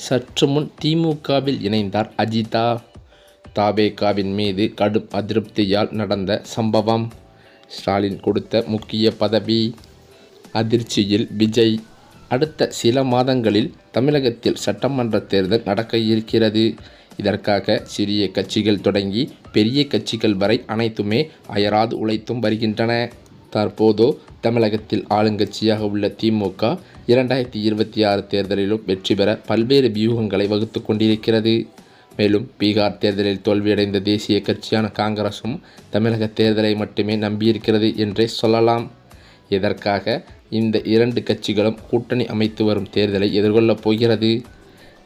சற்று முன் திமுகவில் இணைந்தார் அஜிதா. தவேகாவின் மீது கடும் அதிருப்தியால் நடந்த சம்பவம். ஸ்டாலின் கொடுத்த முக்கிய பதவி. அதிர்ச்சியில் விஜய். அடுத்த சில மாதங்களில் தமிழகத்தில் சட்டமன்ற தேர்தல் நடக்க இருக்கிறது. இதற்காக சிறிய கட்சிகள் தொடங்கி பெரிய கட்சிகள் வரை அனைத்துமே அயராது உழைத்தும் வருகின்றன. தற்போதோ தமிழகத்தில் ஆளுங்கட்சியாக உள்ள திமுக 2026 தேர்தலிலும் வெற்றி பெற பல்வேறு வியூகங்களை வகுத்து கொண்டிருக்கிறது. மேலும் பீகார் தேர்தலில் தோல்வியடைந்த தேசிய கட்சியான காங்கிரசும் தமிழக தேர்தலை மட்டுமே நம்பியிருக்கிறது என்றே சொல்லலாம். இதற்காக இந்த இரண்டு கட்சிகளும் கூட்டணி அமைத்து வரும் தேர்தலை எதிர்கொள்ளப் போகிறது.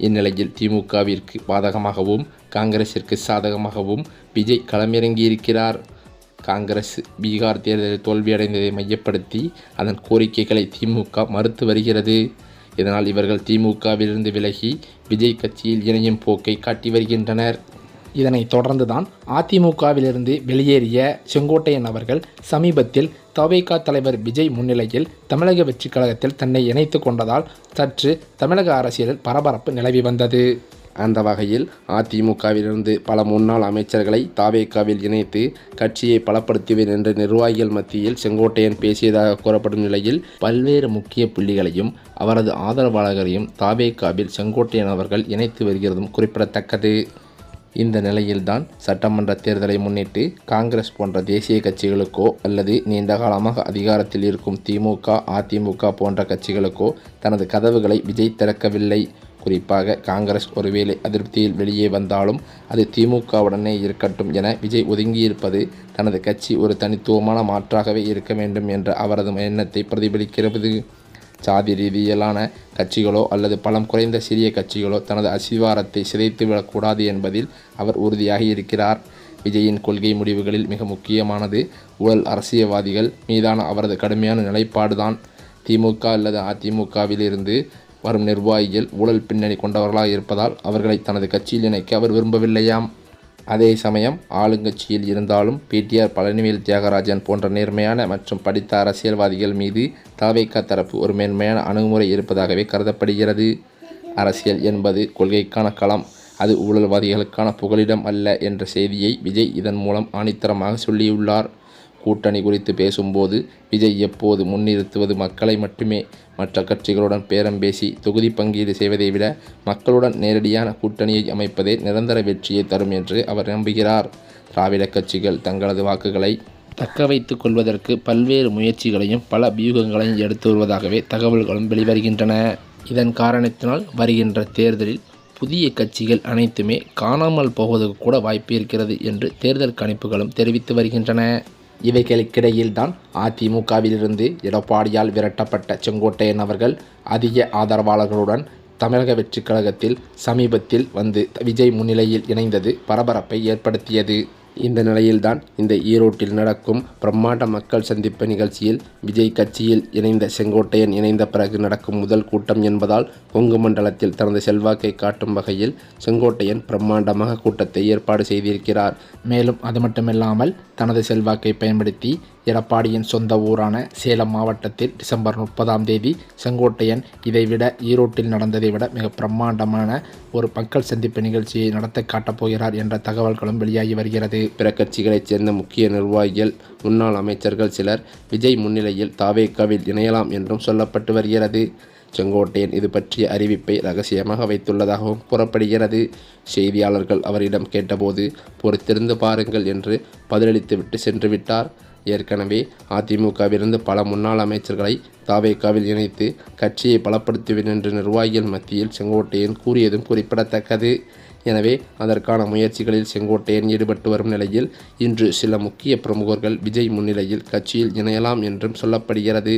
இந்நிலையில் திமுகவிற்கு பாதகமாகவும் காங்கிரசிற்கு சாதகமாகவும் விஜய் களமிறங்கியிருக்கிறார். காங்கிரஸ் பீகார் தேர்தலில் தோல்வியடைந்ததை மையப்படுத்தி அதன் கோரிக்கைகளை திமுக மறுத்து வருகிறது. இதனால் இவர்கள் திமுகவிலிருந்து விலகி விஜய் கட்சியில் இணையும் போக்கை காட்டி வருகின்றனர். இதனைத் தொடர்ந்துதான் அதிமுகவிலிருந்து வெளியேறிய செங்கோட்டையன் அவர்கள் சமீபத்தில் தவேகா தலைவர் விஜய் முன்னிலையில் தமிழக வெற்றிக் கழகத்தில் தன்னை இணைத்து கொண்டதால் சற்று தமிழக அரசியலில் பரபரப்பு நிலவி வந்தது. அந்த வகையில் அதிமுகவிலிருந்து பல முன்னாள் அமைச்சர்களை தவேகாவில் இணைத்து கட்சியை பலப்படுத்துவேன் என்ற நிர்வாகிகள் மத்தியில் செங்கோட்டையன் பேசியதாக கூறப்படும் நிலையில் பல்வேறு முக்கிய புள்ளிகளையும் அவரது ஆதரவாளர்களையும் தவேகாவில் செங்கோட்டையன் அவர்கள் இணைத்து வருகிறதும் குறிப்பிடத்தக்கது. இந்த நிலையில்தான் சட்டமன்ற தேர்தலை முன்னிட்டு காங்கிரஸ் போன்ற தேசிய கட்சிகளுக்கோ அல்லது நீண்ட காலமாக அதிகாரத்தில் இருக்கும் திமுக, அதிமுக போன்ற கட்சிகளுக்கோ தனது கதவுகளை விஜய் திறக்கவில்லை. குறிப்பாக காங்கிரஸ் ஒருவேளை அதிருப்தியில் வெளியே வந்தாலும் அது திமுகவுடனே இருக்கட்டும் என விஜய் ஒதுங்கியிருப்பது தனது கட்சி ஒரு தனித்துவமான மாற்றாகவே இருக்க வேண்டும் என்ற அவரது எண்ணத்தை பிரதிபலிக்கிறது. சாதி ரீதியிலான கட்சிகளோ அல்லது பலம் குறைந்த சிறிய கட்சிகளோ தனது அசிவாரத்தை சிதைத்துவிடக்கூடாது என்பதில் அவர் உறுதியாக இருக்கிறார். விஜயின் கொள்கை முடிவுகளில் மிக முக்கியமானது ஊழல் அரசியல்வாதிகள் மீதான அவரது கடுமையான நிலைப்பாடுதான். திமுக அல்லது அதிமுகவில் இருந்து வரும் நிர்வாகிகள் ஊழல் பின்னணி கொண்டவர்களாக இருப்பதால் அவர்களை தனது கட்சியில் இணைக்க அவர் விரும்பவில்லையாம். அதே சமயம் ஆளுங்கட்சியில் இருந்தாலும் பிடிஆர் பழனிவேல் தியாகராஜன் போன்ற நேர்மையான மற்றும் படித்த அரசியல்வாதிகள் மீது தவேகா தரப்பு ஒரு மேன்மையான அணுகுமுறை இருப்பதாகவே கருதப்படுகிறது. அரசியல் என்பது கொள்கைக்கான களம், அது ஊழல்வாதிகளுக்கான புகலிடம் அல்ல என்ற செய்தியை விஜய் இதன் மூலம் ஆணித்தரமாக சொல்லியுள்ளார். கூட்டணி குறித்து பேசும்போது விஜய் எப்போது முன்னிறுத்துவது மக்களை மட்டுமே. மற்ற கட்சிகளுடன் பேரம் பேசி தொகுதி பங்கீடு செய்வதை விட மக்களுடன் நேரடியான கூட்டணியை அமைப்பதே நிரந்தர வெற்றியை தரும் என்று அவர் நம்புகிறார். திராவிட கட்சிகள் தங்களது வாக்குகளை தக்க வைத்துக் கொள்வதற்கு பல்வேறு முயற்சிகளையும் பல வியூகங்களையும் எடுத்து வருவதாகவே தகவல்களும் வெளிவருகின்றன. இதன் காரணத்தினால் வருகின்ற தேர்தலில் புதிய கட்சிகள் அனைத்துமே காணாமல் போவதற்கு கூட வாய்ப்பு இருக்கிறது என்று தேர்தல் கணிப்புகளும் தெரிவித்து வருகின்றன. இவைகளுக்கிடையில்தான் அதிமுகவிலிருந்து எடப்பாடியால் விரட்டப்பட்ட செங்கோட்டையன் அவர்கள் அதிக ஆதரவாளர்களுடன் தமிழக வெற்றிக் கழகத்தில் சமீபத்தில் வந்து விஜய் முன்னிலையில் இணைந்தது பரபரப்பை ஏற்படுத்தியது. இந்த நிலையில்தான் இந்த ஈரோட்டில் நடக்கும் பிரம்மாண்ட மக்கள் சந்திப்பு நிகழ்ச்சியில் விஜய் கட்சியில் இணைந்த செங்கோட்டையன் இணைந்த பிறகு நடக்கும் முதல் கூட்டம் என்பதால் கொங்கு மண்டலத்தில் தனது செல்வாக்கை காட்டும் வகையில் செங்கோட்டையன் பிரம்மாண்டமாக கூட்டத்தை ஏற்பாடு செய்திருக்கிறார். மேலும் அது மட்டுமில்லாமல் தனது செல்வாக்கை பயன்படுத்தி எடப்பாடியின் சொந்த ஊரான சேலம் மாவட்டத்தில் டிசம்பர் 30ஆம் தேதி செங்கோட்டையன் இதைவிட ஈரோட்டில் நடந்ததை விட மிக பிரம்மாண்டமான ஒரு மக்கள் சந்திப்பு நிகழ்ச்சியை நடத்த காட்டப்போகிறார் என்ற தகவல்களும் வெளியாகி வருகிறது. பிற கட்சிகளைச் சேர்ந்த முக்கிய நிர்வாகிகள், முன்னாள் அமைச்சர்கள் சிலர் விஜய் முன்னிலையில் தவேகாவில் இணையலாம் என்றும் சொல்லப்பட்டு வருகிறது. செங்கோட்டையன் இது பற்றிய அறிவிப்பை ரகசியமாக வைத்துள்ளதாகவும் கூறப்படுகிறது. செய்தியாளர்கள் அவரிடம் கேட்டபோது பொறுத்திருந்து பாருங்கள் என்று பதிலளித்துவிட்டு சென்று விட்டார். ஏற்கனவே அதிமுகவிலிருந்து பல முன்னாள் அமைச்சர்களை தவேகாவில் இணைத்து கட்சியை பலப்படுத்துவேன் என்று நிர்வாகிகள் மத்தியில் செங்கோட்டையன் கூறியதும் குறிப்பிடத்தக்கது. எனவே அதற்கான முயற்சிகளில் செங்கோட்டையன் ஈடுபட்டு வரும் நிலையில் இன்று சில முக்கிய பிரமுகர்கள் விஜய் முன்னிலையில் கட்சியில் இணையலாம் என்றும் சொல்லப்படுகிறது.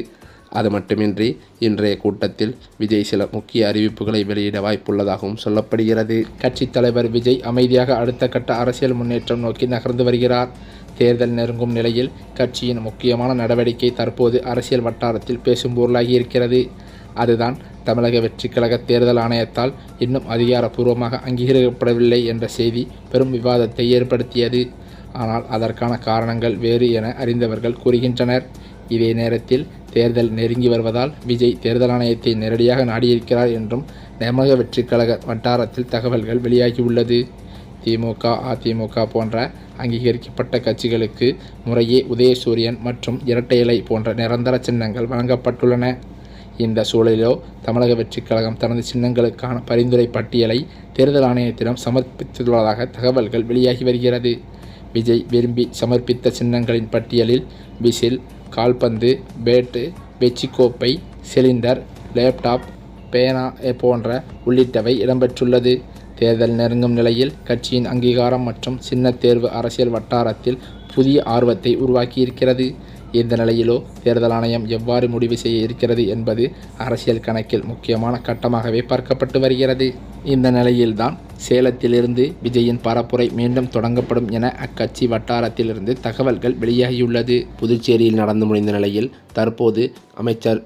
அது மட்டுமின்றி இன்றைய கூட்டத்தில் விஜய் சில முக்கிய அறிவிப்புகளை வெளியிட வாய்ப்புள்ளதாகவும் சொல்லப்படுகிறது. கட்சித் தலைவர் விஜய் அமைதியாக அடுத்த கட்ட அரசியல் முன்னேற்றம் நோக்கி நகர்ந்து வருகிறார். தேர்தல் நெருங்கும் நிலையில் கட்சியின் முக்கியமான நடவடிக்கை தற்போது அரசியல் வட்டாரத்தில் பேசும் பொருளாகி இருக்கிறது. அதுதான் தமிழக வெற்றிக் கழக தேர்தல் ஆணையத்தால் இன்னும் அதிகாரப்பூர்வமாக அங்கீகரிக்கப்படவில்லை என்ற செய்தி பெரும் விவாதத்தை ஏற்படுத்தியது. ஆனால் அதற்கான காரணங்கள் வேறு என அறிந்தவர்கள் கூறுகின்றனர். இதே நேரத்தில் தேர்தல் நெருங்கி வருவதால் விஜய் தேர்தல் ஆணையத்தை நேரடியாக நாடியிருக்கிறார் என்றும் தமிழக வெற்றிக் கழக வட்டாரத்தில் தகவல்கள் வெளியாகியுள்ளது. திமுக, அதிமுக போன்ற அங்கீகரிக்கப்பட்ட கட்சிகளுக்கு முறையே உதயசூரியன் மற்றும் இரட்டை இலை போன்ற நிரந்தர சின்னங்கள் வழங்கப்பட்டுள்ளன. இந்த சூழலிலோ தமிழக வெற்றிக் கழகம் தனது சின்னங்களுக்கான பரிந்துரை பட்டியலை தேர்தல் ஆணையத்திடம் சமர்ப்பித்துள்ளதாக தகவல்கள் வெளியாகி வருகிறது. விஜய் விரும்பி சமர்ப்பித்த சின்னங்களின் பட்டியலில் விசில், கால்பந்து, பேட்டு, வெச்சிக்கோப்பை, சிலிண்டர், லேப்டாப், பேனா போன்ற உள்ளிட்டவை இடம்பெற்றுள்ளது. தேர்தல் நெருங்கும் நிலையில் கட்சியின் அங்கீகாரம் மற்றும் சின்ன தேர்வு அரசியல் வட்டாரத்தில் புதிய ஆர்வத்தை உருவாக்கியிருக்கிறது. இந்த நிலையிலோ தேர்தல் ஆணையம் எவ்வாறு முடிவு செய்ய இருக்கிறது என்பது அரசியல் கணக்கில் முக்கியமான கட்டமாகவே பார்க்கப்பட்டு வருகிறது. இந்த நிலையில்தான் சேலத்திலிருந்து விஜயின் பரப்புரை மீண்டும் தொடங்கப்படும் என அக்கட்சி வட்டாரத்திலிருந்து தகவல்கள் வெளியாகியுள்ளது. புதுச்சேரியில் நடந்து முடிந்த நிலையில் தற்போது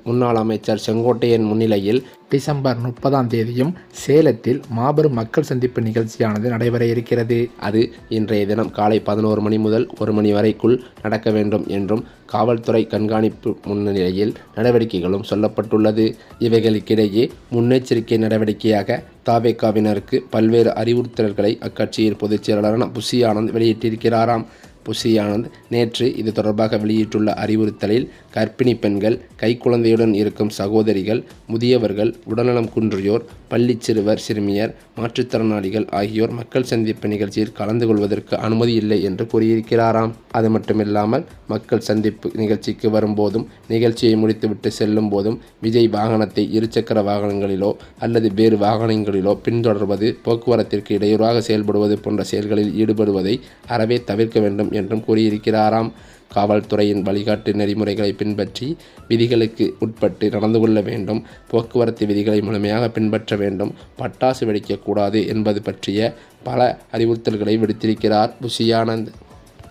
முன்னாள் அமைச்சர் செங்கோட்டையன் முன்னிலையில் டிசம்பர் 30ஆம் தேதியும் சேலத்தில் மாபெரும் மக்கள் சந்திப்பு நிகழ்ச்சியானது நடைபெற இருக்கிறது. அது இன்றைய தினம் காலை 11 மணி முதல் 1 மணி வரைக்குள் நடக்க வேண்டும் என்றும் காவல்துறை கண்காணிப்பு முன்னிலையில் நடவடிக்கைகளும் சொல்லப்பட்டுள்ளது. இவைகளுக்கிடையே முன்னெச்சரிக்கை நடவடிக்கையாக தவேகாவினருக்கு பல்வேறு அறிவுறுத்தல்களை அக்கட்சியின் பொதுச் செயலாளரான புஷி ஆனந்த் வெளியிட்டிருக்கிறாராம். புஷி ஆனந்த் நேற்று இது தொடர்பாக வெளியிட்டுள்ள அறிவுறுத்தலில் கர்ப்பிணி பெண்கள், கைக்குழந்தையுடன் இருக்கும் சகோதரிகள், முதியவர்கள், உடல்நலம் குன்றியோர், பள்ளி சிறுவர் சிறுமியர், மாற்றுத்திறனாளிகள் ஆகியோர் மக்கள் சந்திப்பு நிகழ்ச்சியில் கலந்து கொள்வதற்கு அனுமதி இல்லை என்று கூறியிருக்கிறாராம். அது மட்டுமில்லாமல் மக்கள் சந்திப்பு நிகழ்ச்சிக்கு வரும்போதும் நிகழ்ச்சியை முடித்துவிட்டு செல்லும் போதும் விஜய் வாகனத்தை இருசக்கர வாகனங்களிலோ அல்லது வேறு வாகனங்களிலோ பின்தொடர்வது, போக்குவரத்திற்கு இடையூறாக செயல்படுவது போன்ற செயல்களில் ஈடுபடுவதை அறவே தவிர்க்க வேண்டும் என்றும் கூறியிருக்கிறாராம். காவல்துறையின் வழிகாட்டு நெறிமுறைகளை பின்பற்றி விதிகளுக்கு உட்பட்டு நடந்து கொள்ள வேண்டும். போக்குவரத்து விதிகளை முழுமையாக பின்பற்ற வேண்டும். பட்டாசு வெடிக்கக்கூடாது என்பது பற்றிய பல அறிவுறுத்தல்களை விடுத்திருக்கிறார் புஷி ஆனந்த்.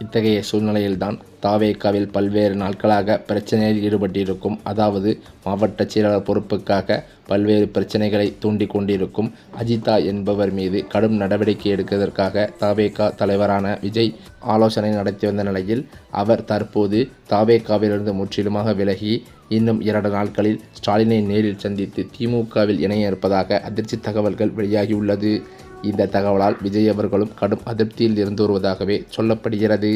இத்தகைய சூழ்நிலையில்தான் தவேகாவில் பல்வேறு நாட்களாக பிரச்சனையில் ஈடுபட்டிருக்கும், அதாவது மாவட்ட செயலாளர் பொறுப்புக்காக பல்வேறு பிரச்சனைகளை தூண்டி கொண்டிருக்கும் அஜிதா என்பவர் மீது கடும் நடவடிக்கை எடுப்பதற்காக தவேகா தலைவரான விஜய் ஆலோசனை நடத்தி வந்த நிலையில் அவர் தற்போது தவேகாவிலிருந்து முற்றிலுமாக விலகி இன்னும் 2 நாட்களில் ஸ்டாலினை நேரில் சந்தித்து திமுகவில் இணைய இருப்பதாக அதிர்ச்சி தகவல்கள் வெளியாகியுள்ளது. இந்த தகவலால் விஜய் அவர்களும் கடும் அதிருப்தியில் இருந்து வருவதாகவே சொல்லப்படுகிறது.